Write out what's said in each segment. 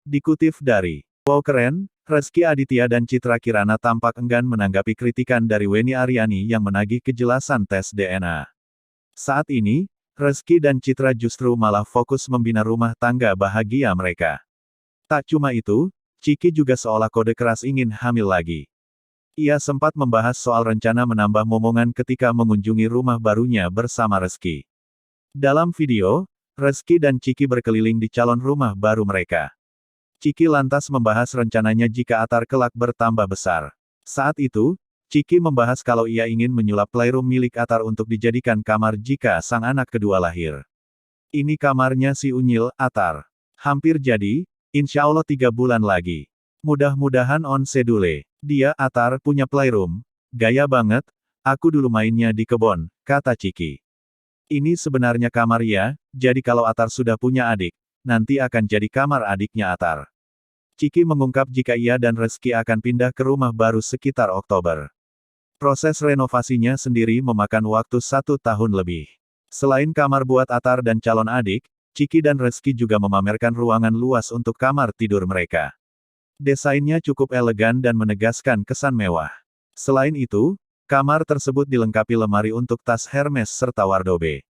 Dikutip dari Wow Keren, Rezky Aditya dan Citra Kirana tampak enggan menanggapi kritikan dari Wenny Aryani yang menagih kejelasan tes DNA. Saat ini, Rezky dan Citra justru malah fokus membina rumah tangga bahagia mereka. Tak cuma itu, Ciki juga seolah kode keras ingin hamil lagi. Ia sempat membahas soal rencana menambah momongan ketika mengunjungi rumah barunya bersama Rezky. Dalam video, Rezky dan Ciki berkeliling di calon rumah baru mereka. Ciki lantas membahas rencananya jika Atar kelak bertambah besar. Saat itu, Ciki membahas kalau ia ingin menyulap playroom milik Atar untuk dijadikan kamar jika sang anak kedua lahir. Ini kamarnya si Unyil, Atar. Hampir jadi, insya Allah 3 bulan lagi. Mudah-mudahan on schedule. Dia, Atar, punya playroom. Gaya banget, aku dulu mainnya di kebon, kata Ciki. Ini sebenarnya kamar ya, jadi kalau Atar sudah punya adik, nanti akan jadi kamar adiknya Atar. Ciki mengungkap jika ia dan Rezky akan pindah ke rumah baru sekitar Oktober. Proses renovasinya sendiri memakan waktu 1 tahun lebih. Selain kamar buat Atar dan calon adik, Ciki dan Rezky juga memamerkan ruangan luas untuk kamar tidur mereka. Desainnya cukup elegan dan menegaskan kesan mewah. Selain itu, kamar tersebut dilengkapi lemari untuk tas Hermes serta wardrobe.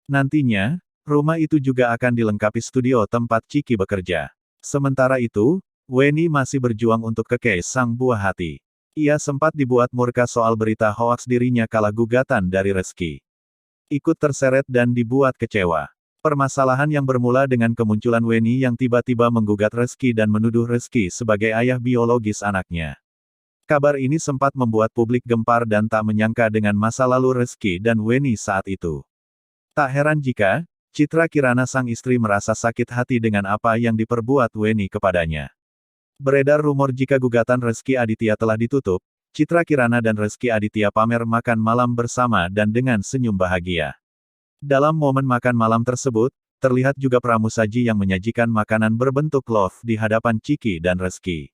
Nantinya, rumah itu juga akan dilengkapi studio tempat Ciki bekerja. Sementara itu, Wenny masih berjuang untuk kekei sang buah hati. Ia sempat dibuat murka soal berita hoaks dirinya kalah gugatan dari Rezky. Ikut terseret dan dibuat kecewa. Permasalahan yang bermula dengan kemunculan Wenny yang tiba-tiba menggugat Rezky dan menuduh Rezky sebagai ayah biologis anaknya. Kabar ini sempat membuat publik gempar dan tak menyangka dengan masa lalu Rezky dan Wenny saat itu. Tak heran jika Citra Kirana sang istri merasa sakit hati dengan apa yang diperbuat Wenny kepadanya. Beredar rumor jika gugatan Rezky Aditya telah ditutup, Citra Kirana dan Rezky Aditya pamer makan malam bersama dan dengan senyum bahagia. Dalam momen makan malam tersebut, terlihat juga pramusaji yang menyajikan makanan berbentuk love di hadapan Ciki dan Rezky.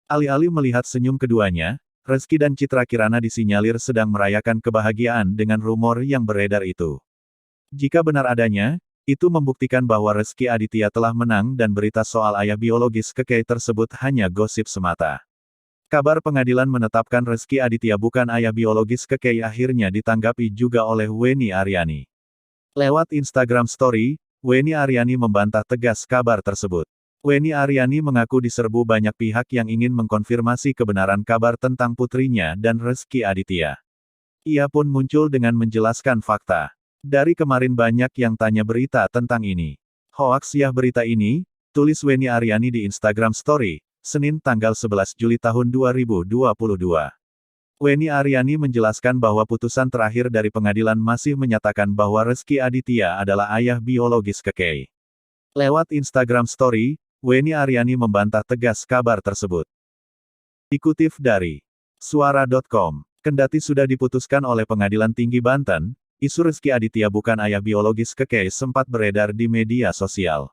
Alih-alih melihat senyum keduanya, Rezky dan Citra Kirana disinyalir sedang merayakan kebahagiaan dengan rumor yang beredar itu. Jika benar adanya, itu membuktikan bahwa Rezky Aditya telah menang dan berita soal ayah biologis kekei tersebut hanya gosip semata. Kabar pengadilan menetapkan Rezky Aditya bukan ayah biologis kekei akhirnya ditanggapi juga oleh Wenny Aryani. Lewat Instagram Story, Wenny Aryani membantah tegas kabar tersebut. Wenny Aryani mengaku diserbu banyak pihak yang ingin mengkonfirmasi kebenaran kabar tentang putrinya dan Rezky Aditya. Ia pun muncul dengan menjelaskan fakta. Dari kemarin banyak yang tanya berita tentang ini. Hoaks ya berita ini, tulis Wenny Aryani di Instagram Story, Senin tanggal 11 Juli tahun 2022. Wenny Aryani menjelaskan bahwa putusan terakhir dari pengadilan masih menyatakan bahwa Rezky Aditya adalah ayah biologis kekei. Lewat Instagram Story, Wenny Aryani membantah tegas kabar tersebut. Dikutip dari Suara.com, kendati sudah diputuskan oleh Pengadilan Tinggi Banten, isu Rezky Aditya bukan ayah biologis kekei sempat beredar di media sosial.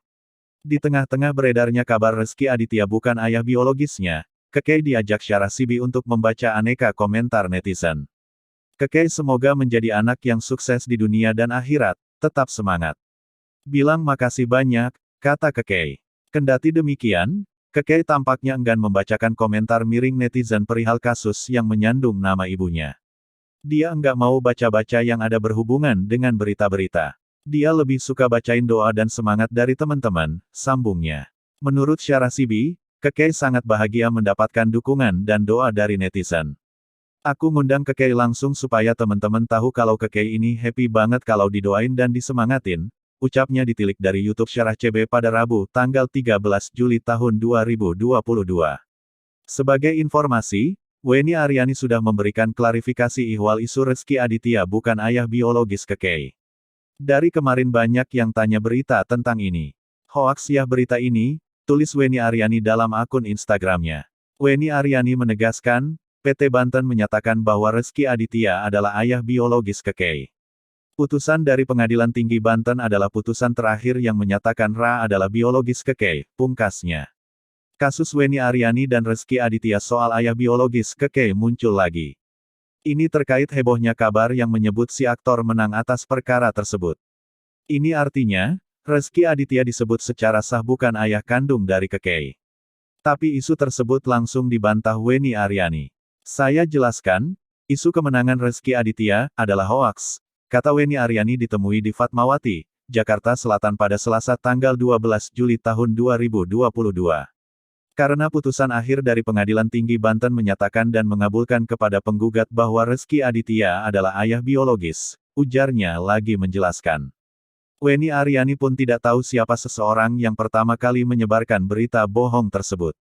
Di tengah-tengah beredarnya kabar Rezky Aditya bukan ayah biologisnya, Kekei diajak Syarah Sibi untuk membaca aneka komentar netizen. Kekei semoga menjadi anak yang sukses di dunia dan akhirat, tetap semangat. Bilang makasih banyak, kata Kekei. Kendati demikian, Kekei tampaknya enggan membacakan komentar miring netizen perihal kasus yang menyandung nama ibunya. Dia enggak mau baca-baca yang ada berhubungan dengan berita-berita. Dia lebih suka bacain doa dan semangat dari teman-teman, sambungnya. Menurut Syarah Sibi, Kekei sangat bahagia mendapatkan dukungan dan doa dari netizen. Aku ngundang Kekei langsung supaya teman-teman tahu kalau Kekei ini happy banget kalau didoain dan disemangatin, ucapnya ditilik dari YouTube Syarah CB pada Rabu, tanggal 13 Juli tahun 2022. Sebagai informasi, Wenny Aryani sudah memberikan klarifikasi ihwal isu Rezky Aditya bukan ayah biologis Kekei. Dari kemarin banyak yang tanya berita tentang ini. Hoaks ya berita ini, tulis Wenny Aryani dalam akun Instagramnya. Wenny Aryani menegaskan, PT Banten menyatakan bahwa Rezky Aditya adalah ayah biologis Kekei. Putusan dari Pengadilan Tinggi Banten adalah putusan terakhir yang menyatakan Ra adalah biologis Kekei, pungkasnya. Kasus Wenny Aryani dan Rezky Aditya soal ayah biologis Kekei muncul lagi. Ini terkait hebohnya kabar yang menyebut si aktor menang atas perkara tersebut. Ini artinya, Rezky Aditya disebut secara sah bukan ayah kandung dari Kekei. Tapi isu tersebut langsung dibantah Weni Aryani. Saya jelaskan, isu kemenangan Rezky Aditya adalah hoaks, kata Weni Aryani ditemui di Fatmawati, Jakarta Selatan pada Selasa tanggal 12 Juli tahun 2022. Karena putusan akhir dari Pengadilan Tinggi Banten menyatakan dan mengabulkan kepada penggugat bahwa Rezky Aditya adalah ayah biologis, ujarnya lagi menjelaskan. Weni Aryani pun tidak tahu siapa seseorang yang pertama kali menyebarkan berita bohong tersebut.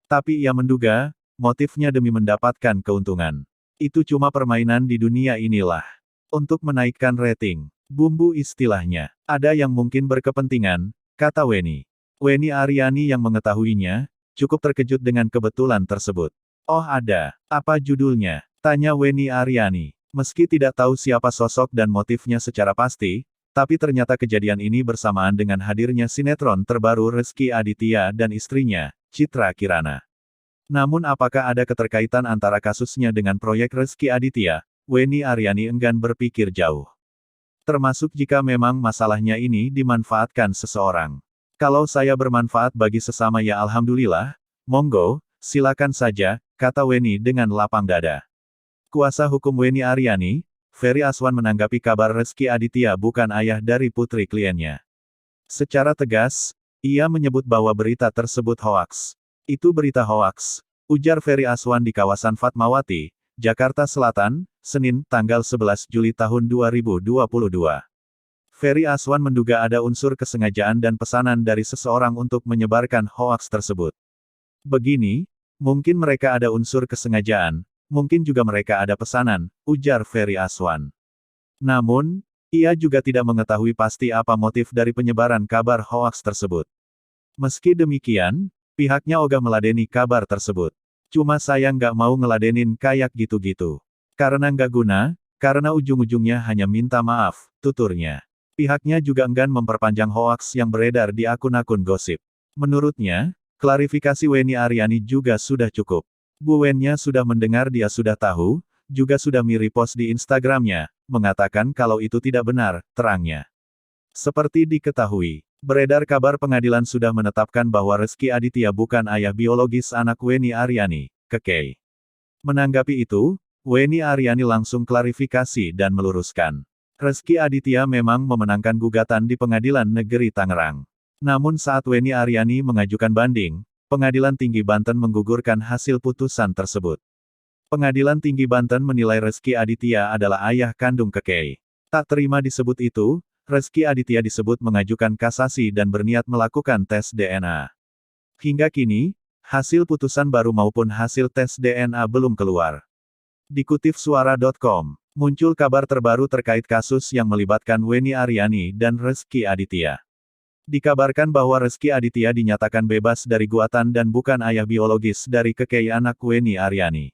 Tapi ia menduga, motifnya demi mendapatkan keuntungan. Itu cuma permainan di dunia inilah. Untuk menaikkan rating. Bumbu istilahnya. Ada yang mungkin berkepentingan, kata Weni. Weni Aryani yang mengetahuinya, cukup terkejut dengan kebetulan tersebut. Oh ada, apa judulnya? Tanya Weni Aryani. Meski tidak tahu siapa sosok dan motifnya secara pasti, tapi ternyata kejadian ini bersamaan dengan hadirnya sinetron terbaru Rezky Aditya dan istrinya, Citra Kirana. Namun apakah ada keterkaitan antara kasusnya dengan proyek Rezky Aditya? Weni Aryani enggan berpikir jauh. Termasuk jika memang masalahnya ini dimanfaatkan seseorang. Kalau saya bermanfaat bagi sesama ya alhamdulillah, monggo, silakan saja, kata Weni dengan lapang dada. Kuasa hukum Weni Aryani, Ferry Aswan menanggapi kabar Rezky Aditya bukan ayah dari putri kliennya. Secara tegas, ia menyebut bahwa berita tersebut hoaks. Itu berita hoaks, ujar Ferry Aswan di kawasan Fatmawati, Jakarta Selatan, Senin, tanggal 11 Juli tahun 2022. Ferry Aswan menduga ada unsur kesengajaan dan pesanan dari seseorang untuk menyebarkan hoaks tersebut. Begini, mungkin mereka ada unsur kesengajaan, mungkin juga mereka ada pesanan, ujar Ferry Aswan. Namun, ia juga tidak mengetahui pasti apa motif dari penyebaran kabar hoaks tersebut. Meski demikian, pihaknya ogah meladeni kabar tersebut. Cuma saya nggak mau ngeladenin kayak gitu-gitu. Karena nggak guna, karena ujung-ujungnya hanya minta maaf, tuturnya. Pihaknya juga enggan memperpanjang hoaks yang beredar di akun-akun gosip. Menurutnya, klarifikasi Weni Aryani juga sudah cukup. Bu Wennya sudah mendengar, dia sudah tahu, juga sudah mi-repost di Instagramnya, mengatakan kalau itu tidak benar, terangnya. Seperti diketahui, beredar kabar pengadilan sudah menetapkan bahwa Rezky Aditya bukan ayah biologis anak Weni Aryani, Kekei. Menanggapi itu, Weni Aryani langsung klarifikasi dan meluruskan. Rezky Aditya memang memenangkan gugatan di Pengadilan Negeri Tangerang. Namun saat Weni Aryani mengajukan banding, Pengadilan Tinggi Banten menggugurkan hasil putusan tersebut. Pengadilan Tinggi Banten menilai Rezky Aditya adalah ayah kandung Kekei. Tak terima disebut itu, Rezky Aditya disebut mengajukan kasasi dan berniat melakukan tes DNA. Hingga kini, hasil putusan baru maupun hasil tes DNA belum keluar. Dikutip suara.com, muncul kabar terbaru terkait kasus yang melibatkan Weni Aryani dan Rezky Aditya. Dikabarkan bahwa Rezky Aditya dinyatakan bebas dari gugatan dan bukan ayah biologis dari Kekei anak Weni Aryani.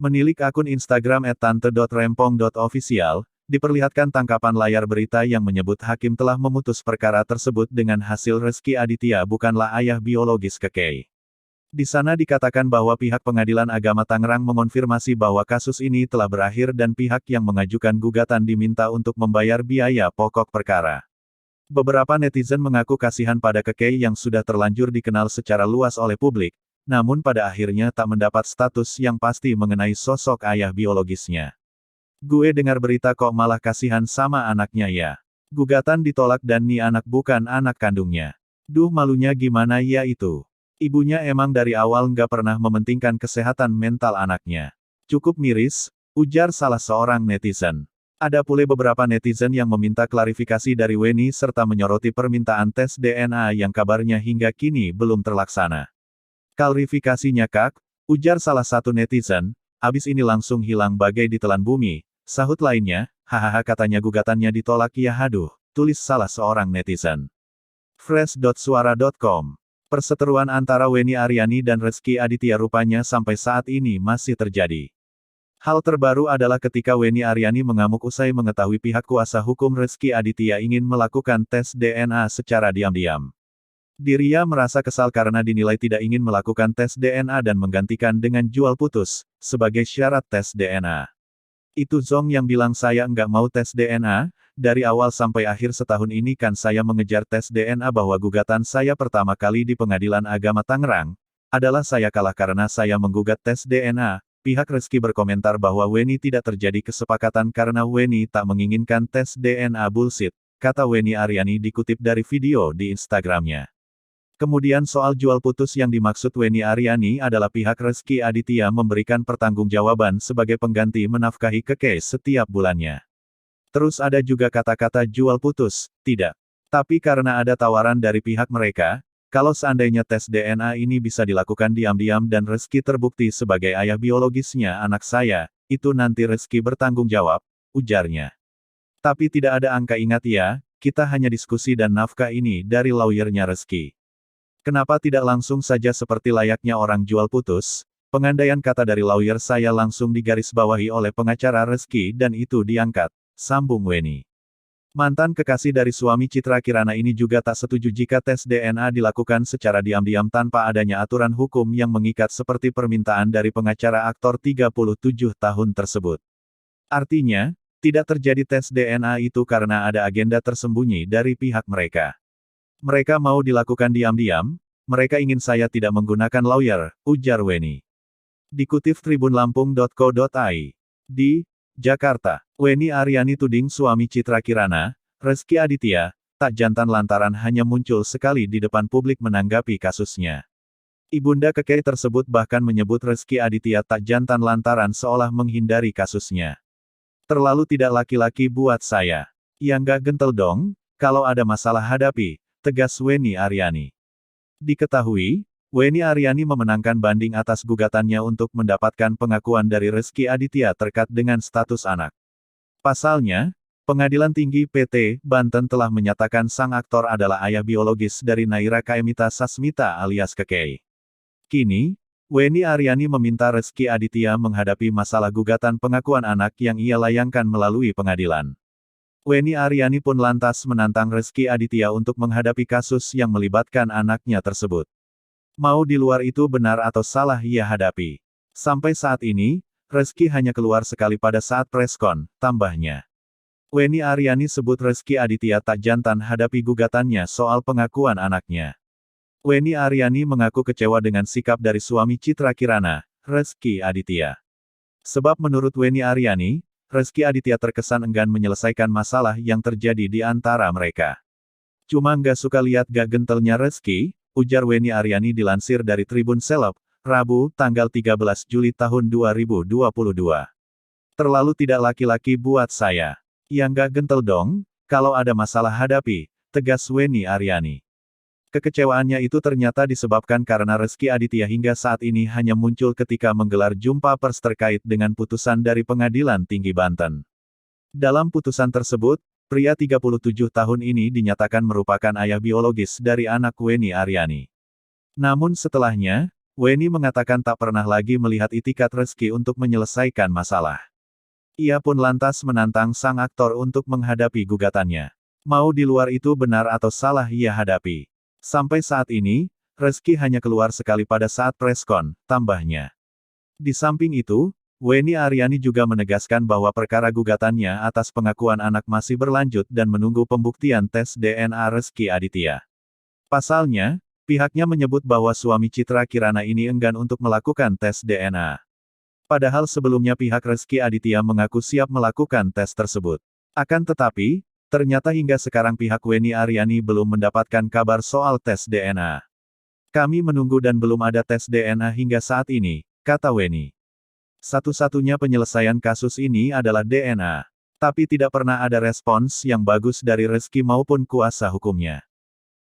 Menilik akun Instagram @tante.rempong.official, diperlihatkan tangkapan layar berita yang menyebut hakim telah memutus perkara tersebut dengan hasil Rezky Aditya bukanlah ayah biologis Kekei. Di sana dikatakan bahwa pihak Pengadilan Agama Tangerang mengonfirmasi bahwa kasus ini telah berakhir dan pihak yang mengajukan gugatan diminta untuk membayar biaya pokok perkara. Beberapa netizen mengaku kasihan pada Kekei yang sudah terlanjur dikenal secara luas oleh publik, namun pada akhirnya tak mendapat status yang pasti mengenai sosok ayah biologisnya. Gue dengar berita kok malah kasihan sama anaknya ya. Gugatan ditolak dan nih anak bukan anak kandungnya. Duh malunya gimana ya itu. Ibunya emang dari awal nggak pernah mementingkan kesehatan mental anaknya. Cukup miris, ujar salah seorang netizen. Ada pula beberapa netizen yang meminta klarifikasi dari Weni serta menyoroti permintaan tes DNA yang kabarnya hingga kini belum terlaksana. Klarifikasinya Kak, ujar salah satu netizen, abis ini langsung hilang bagai ditelan bumi, sahut lainnya, hahaha katanya gugatannya ditolak ya haduh, tulis salah seorang netizen. Fresh.suara.com. Perseteruan antara Weni Aryani dan Rezky Aditya rupanya sampai saat ini masih terjadi. Hal terbaru adalah ketika Weni Aryani mengamuk usai mengetahui pihak kuasa hukum Rezky Aditya ingin melakukan tes DNA secara diam-diam. Dirinya merasa kesal karena dinilai tidak ingin melakukan tes DNA dan menggantikan dengan jual putus, sebagai syarat tes DNA. Itu Zong yang bilang saya nggak mau tes DNA, dari awal sampai akhir setahun ini kan saya mengejar tes DNA bahwa gugatan saya pertama kali di Pengadilan Agama Tangerang, adalah saya kalah karena saya menggugat tes DNA. Pihak Rizky berkomentar bahwa Weni tidak terjadi kesepakatan karena Weni tak menginginkan tes DNA bullshit, kata Weni Aryani dikutip dari video di Instagramnya. Kemudian soal jual putus yang dimaksud Weni Aryani adalah pihak Rizky Aditya memberikan pertanggungjawaban sebagai pengganti menafkahi Keke setiap bulannya. Terus ada juga kata-kata jual putus, tidak. Tapi karena ada tawaran dari pihak mereka, kalau seandainya tes DNA ini bisa dilakukan diam-diam dan Rizky terbukti sebagai ayah biologisnya anak saya, itu nanti Rizky bertanggung jawab, ujarnya. Tapi tidak ada angka ingat ya, kita hanya diskusi dan nafkah ini dari lawyernya Rizky. Kenapa tidak langsung saja seperti layaknya orang jual putus? Pengandaian kata dari lawyer saya langsung digarisbawahi oleh pengacara Rizky dan itu diangkat, sambung Weni. Mantan kekasih dari suami Citra Kirana ini juga tak setuju jika tes DNA dilakukan secara diam-diam tanpa adanya aturan hukum yang mengikat seperti permintaan dari pengacara aktor 37 tahun tersebut. Artinya, tidak terjadi tes DNA itu karena ada agenda tersembunyi dari pihak mereka. Mereka mau dilakukan diam-diam, mereka ingin saya tidak menggunakan lawyer, ujar Weni. Dikutip tribunlampung.co.id. Di Jakarta, Weni Aryani tuding suami Citra Kirana, Rizky Aditya, tak jantan lantaran hanya muncul sekali di depan publik menanggapi kasusnya. Ibunda Keke tersebut bahkan menyebut Rizky Aditya tak jantan lantaran seolah menghindari kasusnya. Terlalu tidak laki-laki buat saya. Ya nggak gentel dong, kalau ada masalah hadapi, tegas Weni Aryani. Diketahui, Weni Aryani memenangkan banding atas gugatannya untuk mendapatkan pengakuan dari Rizky Aditya terkait dengan status anak. Pasalnya, Pengadilan Tinggi PT Banten telah menyatakan sang aktor adalah ayah biologis dari Naira Kaemita Sasmita alias Keke. Kini, Weni Aryani meminta Rizky Aditya menghadapi masalah gugatan pengakuan anak yang ia layangkan melalui pengadilan. Weni Aryani pun lantas menantang Rizky Aditya untuk menghadapi kasus yang melibatkan anaknya tersebut. Mau di luar itu benar atau salah ia hadapi. Sampai saat ini, Rizky hanya keluar sekali pada saat preskon, tambahnya. Weni Aryani sebut Rizky Aditya tak jantan hadapi gugatannya soal pengakuan anaknya. Weni Aryani mengaku kecewa dengan sikap dari suami Citra Kirana, Rizky Aditya. Sebab menurut Weni Aryani, Rizky Aditya terkesan enggan menyelesaikan masalah yang terjadi di antara mereka. Cuma nggak suka lihat gak gentelnya Rizky, ujar Weni Aryani dilansir dari Tribun Seleb, Rabu, tanggal 13 Juli tahun 2022. Terlalu tidak laki-laki buat saya. Ya nggak gentel dong, kalau ada masalah hadapi, tegas Weni Aryani. Kekecewaannya itu ternyata disebabkan karena Rizky Aditya hingga saat ini hanya muncul ketika menggelar jumpa pers terkait dengan putusan dari Pengadilan Tinggi Banten. Dalam putusan tersebut, pria 37 tahun ini dinyatakan merupakan ayah biologis dari anak Weni Aryani. Namun setelahnya, Weni mengatakan tak pernah lagi melihat itikat Rizky untuk menyelesaikan masalah. Ia pun lantas menantang sang aktor untuk menghadapi gugatannya. Mau di luar itu benar atau salah ia hadapi. Sampai saat ini, Rizky hanya keluar sekali pada saat preskon, tambahnya. Di samping itu, Weni Aryani juga menegaskan bahwa perkara gugatannya atas pengakuan anak masih berlanjut dan menunggu pembuktian tes DNA Rizky Aditya. Pasalnya, pihaknya menyebut bahwa suami Citra Kirana ini enggan untuk melakukan tes DNA. Padahal sebelumnya pihak Rizky Aditya mengaku siap melakukan tes tersebut. Akan tetapi, ternyata hingga sekarang pihak Weni Aryani belum mendapatkan kabar soal tes DNA. Kami menunggu dan belum ada tes DNA hingga saat ini, kata Weni. Satu-satunya penyelesaian kasus ini adalah DNA. Tapi tidak pernah ada respons yang bagus dari Rizky maupun kuasa hukumnya.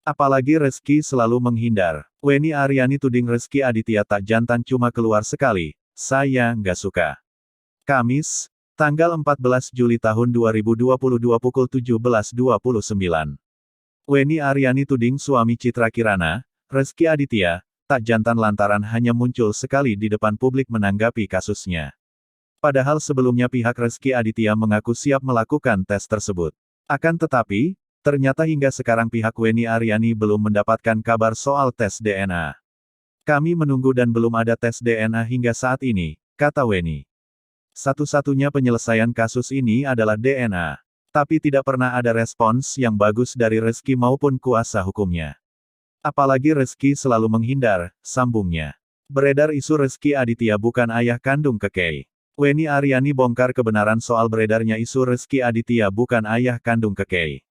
Apalagi Rizky selalu menghindar. Weni Aryani tuding Rizky Aditya tak jantan cuma keluar sekali. Saya nggak suka. Kamis, tanggal 14 Juli tahun 2022 pukul 17.29. Weni Aryani tuding suami Citra Kirana, Rizky Aditya, tak jantan lantaran hanya muncul sekali di depan publik menanggapi kasusnya. Padahal sebelumnya pihak Rizky Aditya mengaku siap melakukan tes tersebut. Akan tetapi, ternyata hingga sekarang pihak Weni Aryani belum mendapatkan kabar soal tes DNA. Kami menunggu dan belum ada tes DNA hingga saat ini, kata Weni. Satu-satunya penyelesaian kasus ini adalah DNA. Tapi tidak pernah ada respons yang bagus dari Rizky maupun kuasa hukumnya. Apalagi Rizky selalu menghindar, sambungnya. Beredar isu Rizky Aditya bukan ayah kandung Kekei. Weni Aryani bongkar kebenaran soal beredarnya isu Rizky Aditya bukan ayah kandung Kekei.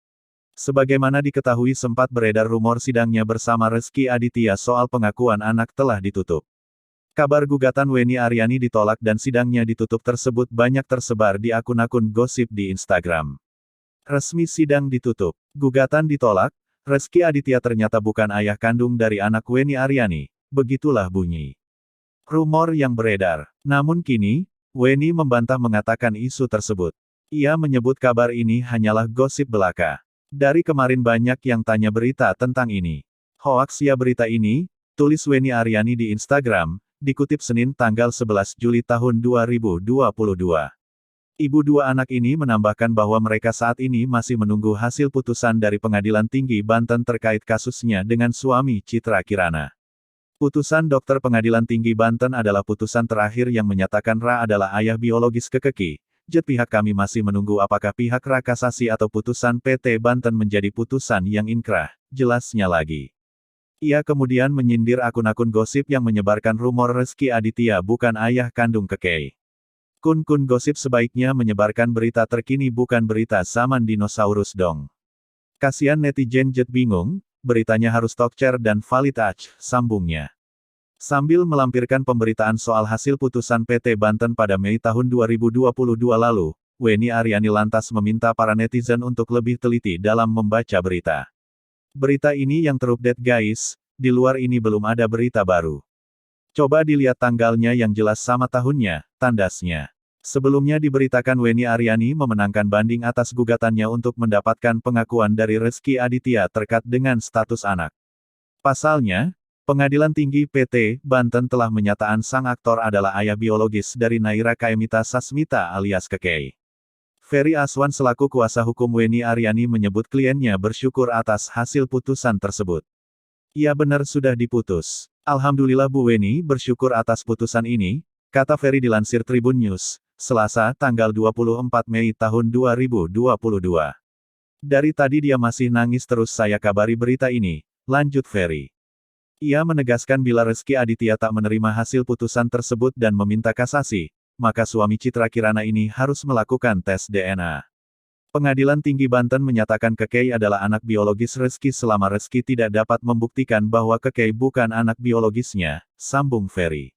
Sebagaimana diketahui sempat beredar rumor sidangnya bersama Rizky Aditya soal pengakuan anak telah ditutup. Kabar gugatan Weni Aryani ditolak dan sidangnya ditutup tersebut banyak tersebar di akun-akun gosip di Instagram. Resmi sidang ditutup. Gugatan ditolak, Rizky Aditya ternyata bukan ayah kandung dari anak Weni Aryani, begitulah bunyi rumor yang beredar. Namun kini, Weni membantah mengatakan isu tersebut. Ia menyebut kabar ini hanyalah gosip belaka. Dari kemarin banyak yang tanya berita tentang ini. Hoaks ya berita ini, tulis Weni Aryani di Instagram, dikutip Senin tanggal 11 Juli tahun 2022. Ibu dua anak ini menambahkan bahwa mereka saat ini masih menunggu hasil putusan dari Pengadilan Tinggi Banten terkait kasusnya dengan suami Citra Kirana. Putusan Dokter Pengadilan Tinggi Banten adalah putusan terakhir yang menyatakan Ra adalah ayah biologis Kekei. Pihak kami masih menunggu apakah pihak Ra kasasi atau putusan PT Banten menjadi putusan yang inkrah, jelasnya lagi. Ia kemudian menyindir akun-akun gosip yang menyebarkan rumor Rizky Aditya bukan ayah kandung Kekei. Kun-kun gosip sebaiknya menyebarkan berita terkini bukan berita zaman dinosaurus dong. Kasian netizen bingung, beritanya harus tokcer dan valid sambungnya. Sambil melampirkan pemberitaan soal hasil putusan PT Banten pada Mei tahun 2022 lalu, Weni Aryani lantas meminta para netizen untuk lebih teliti dalam membaca berita. Berita ini yang terupdate guys, di luar ini belum ada berita baru. Coba dilihat tanggalnya yang jelas sama tahunnya, tandasnya. Sebelumnya diberitakan Weni Aryani memenangkan banding atas gugatannya untuk mendapatkan pengakuan dari Rizky Aditya terkait dengan status anak. Pasalnya, Pengadilan Tinggi PT Banten telah menyatakan sang aktor adalah ayah biologis dari Naira Kaemita Sasmita alias Kekei. Ferry Aswan selaku kuasa hukum Weni Aryani menyebut kliennya bersyukur atas hasil putusan tersebut. Iya benar sudah diputus. Alhamdulillah Bu Weni bersyukur atas putusan ini, kata Ferry dilansir Tribun News, Selasa tanggal 24 Mei tahun 2022. Dari tadi dia masih nangis terus saya kabari berita ini, lanjut Ferry. Ia menegaskan bila Rizky Aditya tak menerima hasil putusan tersebut dan meminta kasasi, maka suami Citra Kirana ini harus melakukan tes DNA. Pengadilan Tinggi Banten menyatakan Kekei adalah anak biologis Rizky selama Rizky tidak dapat membuktikan bahwa Kekei bukan anak biologisnya, sambung Ferry.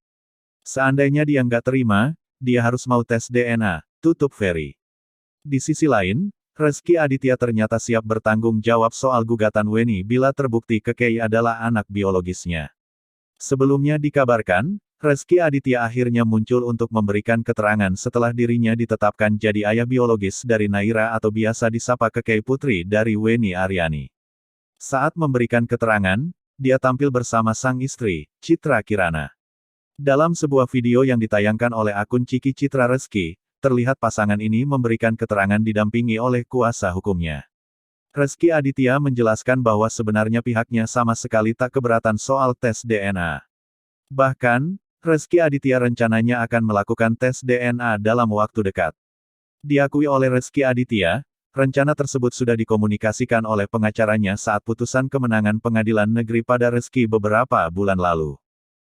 Seandainya dia nggak terima, dia harus mau tes DNA, tutup Ferry. Di sisi lain, Rizky Aditya ternyata siap bertanggung jawab soal gugatan Weni bila terbukti Kekei adalah anak biologisnya. Sebelumnya dikabarkan, Rizky Aditya akhirnya muncul untuk memberikan keterangan setelah dirinya ditetapkan jadi ayah biologis dari Naira atau biasa disapa Kekei putri dari Weni Aryani. Saat memberikan keterangan, dia tampil bersama sang istri, Citra Kirana. Dalam sebuah video yang ditayangkan oleh akun Ciki Citra Rizky, terlihat pasangan ini memberikan keterangan didampingi oleh kuasa hukumnya. Rizky Aditya menjelaskan bahwa sebenarnya pihaknya sama sekali tak keberatan soal tes DNA. Bahkan, Rizky Aditya rencananya akan melakukan tes DNA dalam waktu dekat. Diakui oleh Rizky Aditya, rencana tersebut sudah dikomunikasikan oleh pengacaranya saat putusan kemenangan pengadilan negeri pada Rizky beberapa bulan lalu.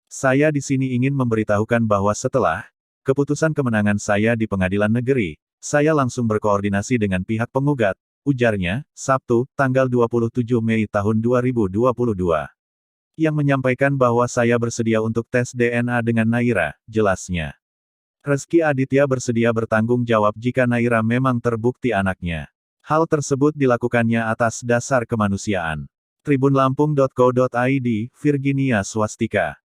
Saya di sini ingin memberitahukan bahwa setelah keputusan kemenangan saya di pengadilan negeri, saya langsung berkoordinasi dengan pihak penggugat, ujarnya, Sabtu, tanggal 27 Mei tahun 2022. Yang menyampaikan bahwa saya bersedia untuk tes DNA dengan Naira, jelasnya. Rizky Aditya bersedia bertanggung jawab jika Naira memang terbukti anaknya. Hal tersebut dilakukannya atas dasar kemanusiaan. Tribunlampung.co.id, Virginia Swastika.